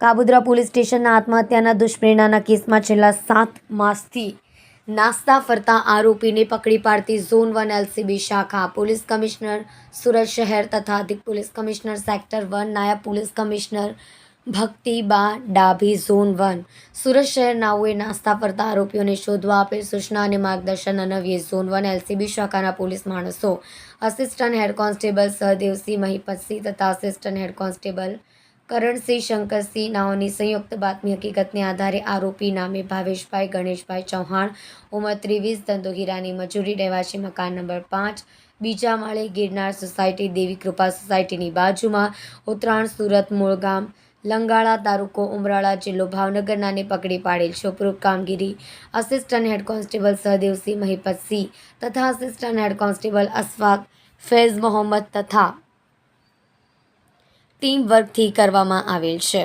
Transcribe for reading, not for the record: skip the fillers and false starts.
કાબુદ્રા police સ્ટેશનના આત્મહત્યાના દુષ્પ્રેરણાના કેસમાં છેલ્લા 7 માસથી નાસ્તા ફરતા આરોપીને પકડી પાડતી ઝોન 1 એલસીબી શાખા પોલીસ કમિશનર સુરત શહેર તથા અધિક પોલીસ કમિશનર સેક્ટર 1 નાયબ police commissioner Bhaktiba Dabhi zone 1 Surat શહેર નાઓએ નાસ્તા ફરતા આરોપીઓને શોધવા આપેલ સૂચના અને માર્ગદર્શન અન્વયે ઝોન 1 એલસીબી શાખાના પોલીસ માણસો assistant head constable Sahdevsinh Mahipatsinh તથા assistant head constable Karansinh Shankarsinh નાઓની સંયુક્ત બાતમી હકીકતને આધારે આરોપી નામે ભાવેશભાઈ ગણેશભાઈ ચૌહાણ ઉંમર 23 ધંધો હીરાની મજૂરી રહેવાસી મકાન નંબર 5 બીજા માળે ગિરનાર સોસાયટી દેવી કૃપા સોસાયટીની બાજુમાં ઉત્તરાયણ સુરત મૂળ ગામ લંગાળા તાલુકો ઉમરાળા જિલ્લો ભાવનગરનાને પકડી પાડેલ છે. ઉપરોક્ત કામગીરી assistant head constable Sahdevsinh Mahipatsinh તથા assistant head constable Ashfaq Faiz Mohammad તથા ટીમ વર્કથી કરવામાં આવેલ છે.